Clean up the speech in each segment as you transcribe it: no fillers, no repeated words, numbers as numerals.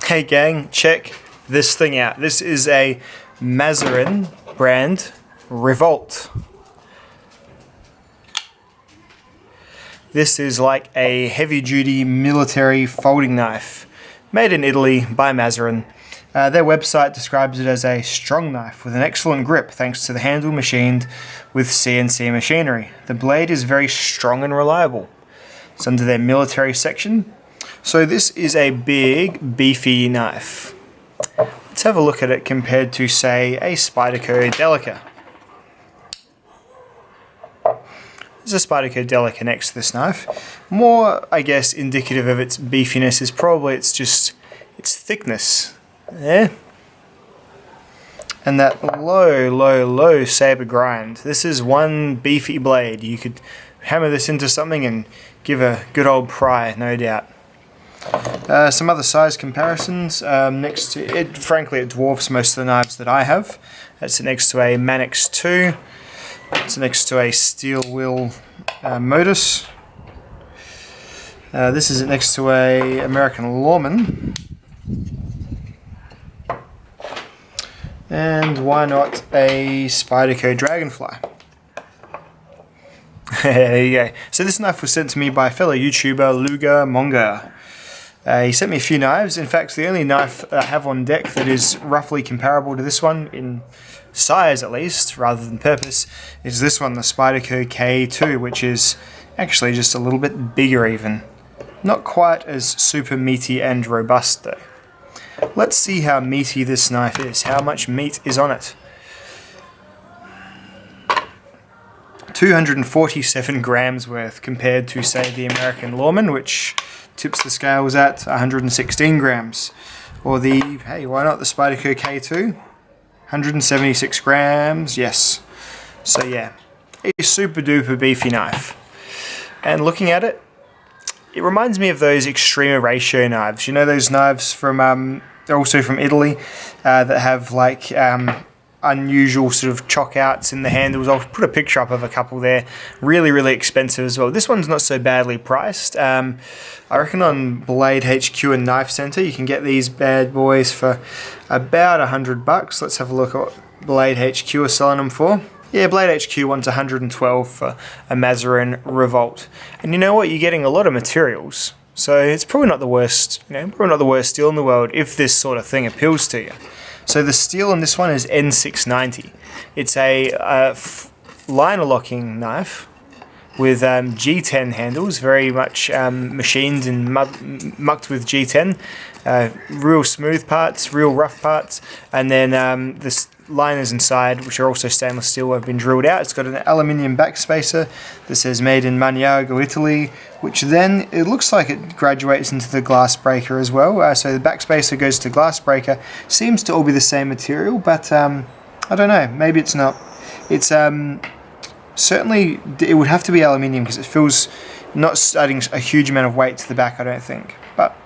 Hey gang, check this thing out. This is a Maserin brand Revolt. This is like a heavy-duty military folding knife, made in Italy by Maserin. Their website describes it as a strong knife with an excellent grip thanks to the handle machined with CNC machinery. The blade is very strong and reliable. It's under their military section. So this is a big, beefy knife. Let's have a look at it compared to, say, a Spyderco Delica. There's a Spyderco Delica next to this knife. More, I guess, indicative of its beefiness is probably its thickness. Yeah. And that low saber grind. This is one beefy blade. You could hammer this into something and give a good old pry, no doubt. Some other size comparisons. Next to it, frankly, it dwarfs most of the knives that I have. That's next to a Manix 2. It's next to a steel wheel Modus. This is next to a American Lawman. And why not a Spyderco Dragonfly? There you go. So this knife was sent to me by fellow YouTuber Luga Monga. He sent me a few knives. In fact, the only knife I have on deck that is roughly comparable to this one, in size at least, rather than purpose, is this one, the Spyderco K2, which is actually just a little bit bigger even. Not quite as super meaty and robust though. Let's see how meaty this knife is, how much meat is on it. 247 grams worth compared to, say, the American Lawman, which tips the scales at 116 grams. Or the, hey, why not the Spyderco K2? 176 grams, yes. So yeah, a super duper beefy knife. And looking at it, it reminds me of those extreme ratio knives. You know those knives from, they're also from Italy, that have like unusual sort of chock outs in the handles. I'll put a picture up of a couple there. Really expensive as well. This one's not so badly priced. I reckon on Blade HQ and Knife Center you can get these bad boys for about $100. Let's have a look at what Blade HQ are selling them for. Yeah, Blade HQ wants 112 for a Maserin Revolt. And you know what? You're getting a lot of materials. So it's probably not the worst, probably not the worst steel in the world if this sort of thing appeals to you. So the steel on this one is N690. It's a liner locking knife with G10 handles, very much machined and mucked with G10. Real smooth parts, real rough parts, and then the liners inside, which are also stainless steel, have been drilled out. It's got an aluminium backspacer that says made in Maniago, Italy, which then it looks like it graduates into the glass breaker as well. So the backspacer goes to glass breaker. Seems to all be the same material, but I don't know. Maybe it's not. It's certainly, it would have to be aluminium because it feels not adding a huge amount of weight to the back, I don't think. But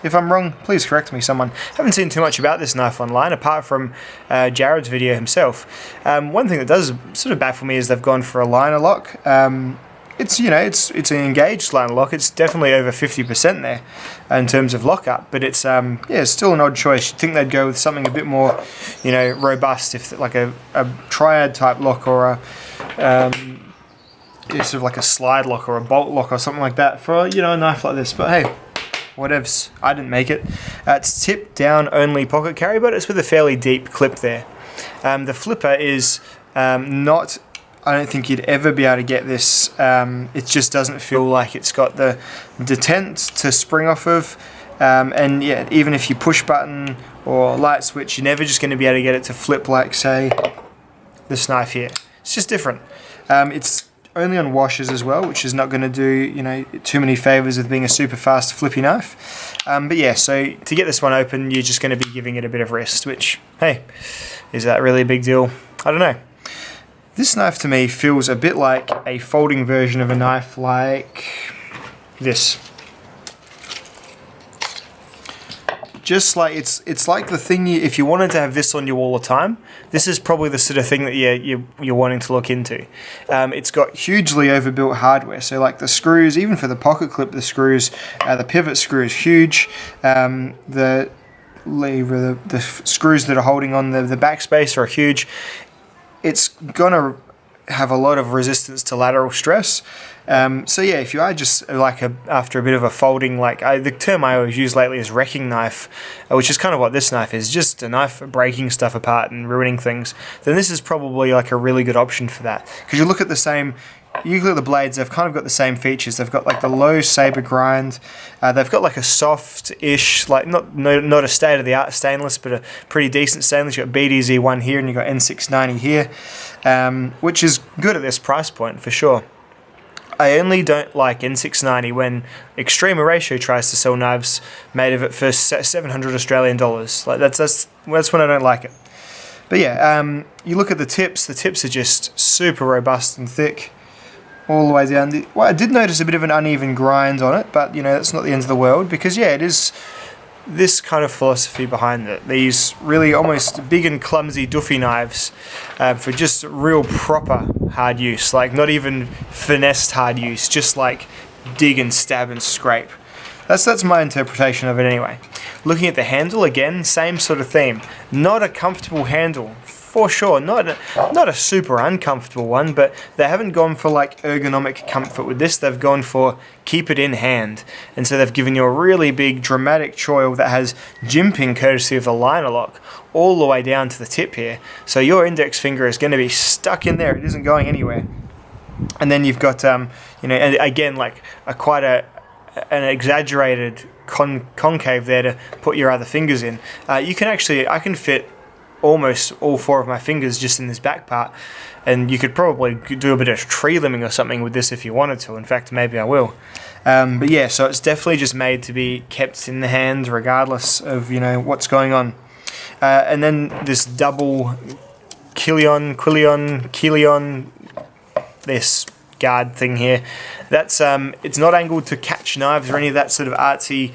if I'm wrong, please correct me, someone. Haven't seen too much about this knife online, apart from Jared's video himself. One thing that does sort of baffle me is they've gone for a liner lock. It's an engaged liner lock. It's definitely over 50% there in terms of lockup, but it's it's still an odd choice. You'd think they'd go with something a bit more, robust, if like a triad type lock or a sort of like a slide lock or a bolt lock or something like that for a knife like this. But hey, whatevs. I didn't make it. It's tip down only pocket carry, but it's with a fairly deep clip there. The flipper is not. I don't think you'd ever be able to get this. It just doesn't feel like it's got the detent to spring off of. And yeah, even if you push button or light switch, you're never just going to be able to get it to flip like, say, this knife here. It's just different. It's only on washers as well, which is not going to do too many favors with being a super fast flippy knife. But yeah, so to get this one open, you're just going to be giving it a bit of rest, which, hey, is that really a big deal? I don't know. This knife to me feels a bit like a folding version of a knife like this. Just like it's like the thing if you wanted to have this on you all the time, this is probably the sort of thing that you're wanting to look into. It's got hugely overbuilt hardware, so like the screws, even for the pocket clip, the screws, the pivot screw is huge. The lever, the screws that are holding on the backspace are huge. It's gonna have a lot of resistance to lateral stress. So yeah, if you are just like after a bit of a folding, the term I always use lately is wrecking knife, which is kind of what this knife is, just a knife for breaking stuff apart and ruining things, then this is probably like a really good option for that. Because you look at the blades, they've kind of got the same features. They've got like the low saber grind. They've got like a soft-ish, like not a state-of-the-art stainless, but a pretty decent stainless. You've got BDZ1 here and you've got N690 here, which is good at this price point for sure. I only don't like N690 when Extreme Ratio tries to sell knives made of it for 700 Australian dollars. Like that's when I don't like it. But yeah, you look at the tips. The tips are just super robust and thick, all the way down. Well, I did notice a bit of an uneven grind on it, but that's not the end of the world, because yeah, it is this kind of philosophy behind it. These really almost big and clumsy doofy knives for just real proper hard use, like not even finessed hard use, just like dig and stab and scrape. That's my interpretation of it anyway. Looking at the handle again, same sort of theme. Not a comfortable handle, for sure. Not a super uncomfortable one, but they haven't gone for like ergonomic comfort with this. They've gone for keep it in hand. And so they've given you a really big dramatic choil that has jimping courtesy of the liner lock all the way down to the tip here. So your index finger is going to be stuck in there. It isn't going anywhere. And then you've got, and again, like an exaggerated concave there to put your other fingers in. I can fit almost all four of my fingers just in this back part, and you could probably do a bit of tree limbing or something with this if you wanted to. In fact, maybe I will. But yeah, so it's definitely just made to be kept in the hand regardless of what's going on. And then this double Quillion, this guard thing here, that's it's not angled to catch knives or any of that sort of artsy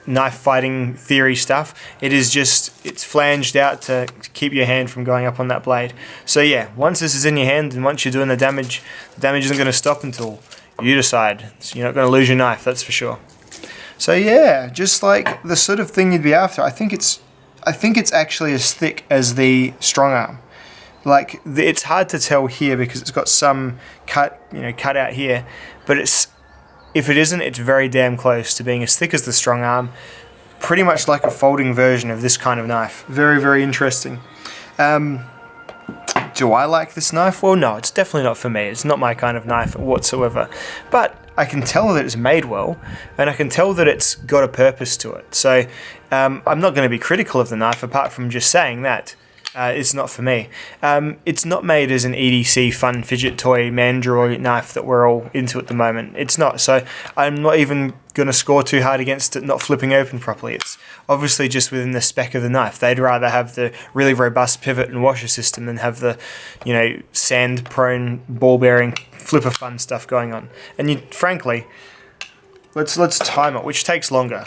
knife fighting theory stuff. It's flanged out to keep your hand from going up on that blade. So yeah, once this is in your hand and once you're doing the damage isn't going to stop until you decide. So you're not going to lose your knife, that's for sure. So yeah, just like the sort of thing you'd be after. I think it's actually as thick as the strong arm. Like it's hard to tell here because it's got some cut out here, but if it isn't, it's very damn close to being as thick as the strong arm. Pretty much like a folding version of this kind of knife. Very, very interesting. Do I like this knife? Well, no, it's definitely not for me. It's not my kind of knife whatsoever. But I can tell that it's made well, and I can tell that it's got a purpose to it. So I'm not going to be critical of the knife, apart from just saying that. It's not for me. It's not made as an EDC fun fidget toy Mandroid knife that we're all into at the moment. It's not. So I'm not even going to score too hard against it not flipping open properly. It's obviously just within the spec of the knife. They'd rather have the really robust pivot and washer system than have the, sand-prone, ball-bearing, flipper fun stuff going on. And frankly, let's time it, which takes longer.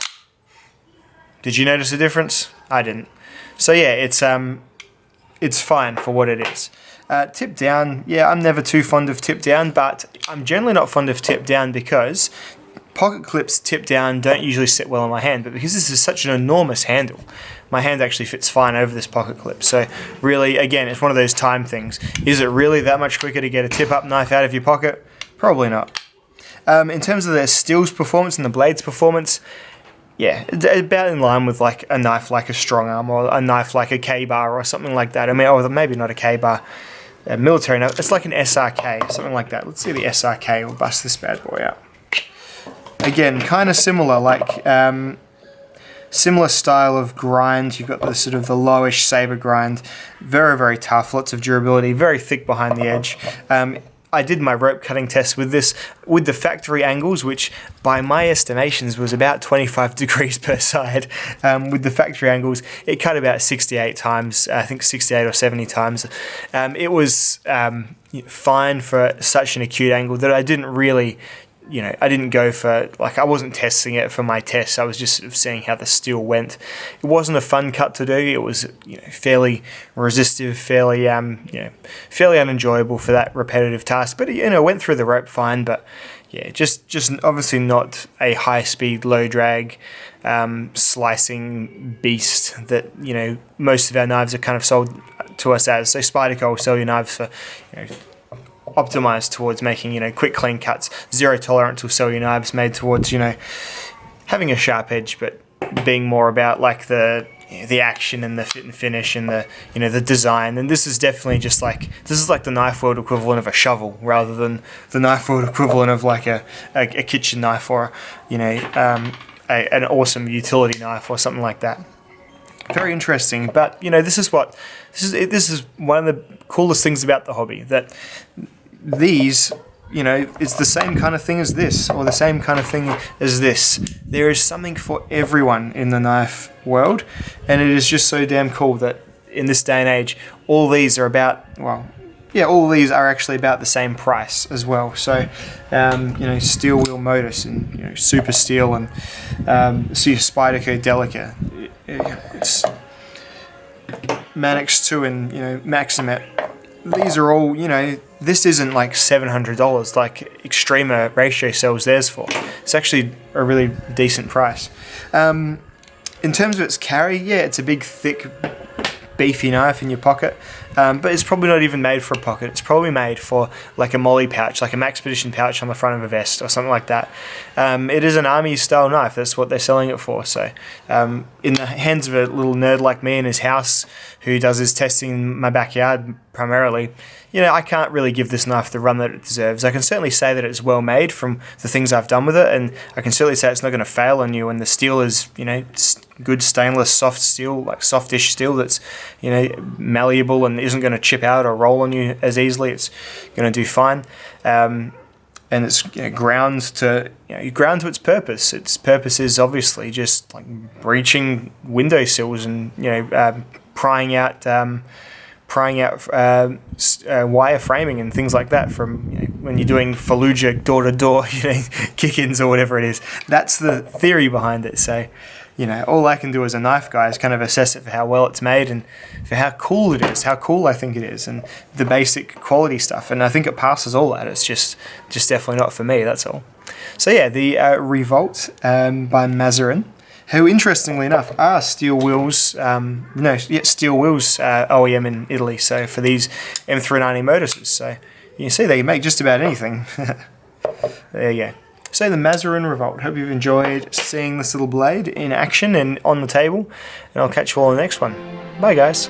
Did you notice a difference? I didn't. So yeah, it's fine for what it is. Tip down, yeah, I'm never too fond of tip down, but I'm generally not fond of tip down because pocket clips tip down don't usually sit well in my hand, but because this is such an enormous handle, my hand actually fits fine over this pocket clip. So really, again, it's one of those time things. Is it really that much quicker to get a tip-up knife out of your pocket? Probably not. In terms of the steel's performance and the blade's performance, yeah, about in line with like a knife like a strong arm or a knife like a K-bar or something like that. I mean, or maybe not a K-bar, a military knife. It's like an SRK, something like that. Let's see the SRK. We'll bust this bad boy out. Again, kind of similar, like similar style of grind. You've got the sort of the lowish saber grind. Very, very tough, lots of durability, very thick behind the edge. I did my rope cutting test with this, with the factory angles, which by my estimations was about 25 degrees per side. With the factory angles, it cut about 68 times, I think 68 or 70 times. It was fine for such an acute angle that I didn't really, I didn't go for, like, I wasn't testing it for my tests. I was just sort of seeing how the steel went. It wasn't a fun cut to do. It was, fairly resistive, fairly unenjoyable for that repetitive task. But, went through the rope fine. But, yeah, just obviously not a high-speed, low-drag, slicing beast that, you know, most of our knives are kind of sold to us as. So Spyderco will sell you knives for, you know, optimized towards making, you know, quick, clean cuts. Zero Tolerance will sell you knives made towards, you know, having a sharp edge, but being more about like the action and the fit and finish and the, you know, the design. And this is definitely just like, this is like the knife world equivalent of a shovel rather than the knife world equivalent of like a kitchen knife or, you know, an awesome utility knife or something like that. Very interesting. But, you know, this is one of the coolest things about the hobby, that these, you know, it's the same kind of thing as this, or the same kind of thing as this. There is something for everyone in the knife world, and it is just so damn cool that in this day and age, all these are about, well, yeah, all these are actually about the same price as well. So, you know, Steel Wheel Modus and, you know, Super Steel and Spyderco Delica. It's Manix 2 and, you know, Maximet. These are all, you know, this isn't like $700 like Extrema Ratio sells theirs for. It's actually a really decent price. In terms of its carry, yeah, it's a big, thick, beefy knife in your pocket, but it's probably not even made for a pocket. It's probably made for like a molly pouch, like a Maxpedition pouch on the front of a vest or something like that. It is an army style knife. That's what they're selling it for. So in the hands of a little nerd like me in his house who does his testing in my backyard primarily, you know, I can't really give this knife the run that it deserves. I can certainly say that it's well made from the things I've done with it, and I can certainly say it's not going to fail on you, and the steel is, you know, good stainless soft steel, like softish steel that's, you know, malleable and isn't going to chip out or roll on you as easily. It's going to do fine. And it's, you know, ground to its purpose. Its purpose is obviously just like breaching windowsills and, you know, prying out wire framing and things like that from, you know, when you're doing Fallujah door-to-door, you know, kick-ins or whatever it is. That's the theory behind it. So, you know, all I can do as a knife guy is kind of assess it for how well it's made and for how cool it is, how cool I think it is, and the basic quality stuff. And I think it passes all that. It's just definitely not for me, that's all. So yeah, the Revolt by Maserin, who interestingly enough are Steel Wheels, Steel Wheels OEM in Italy, so for these M390 Moduses. So you can see they make just about anything. There you go. So the Maserin Revolt. Hope you've enjoyed seeing this little blade in action and on the table, and I'll catch you all in the next one. Bye guys.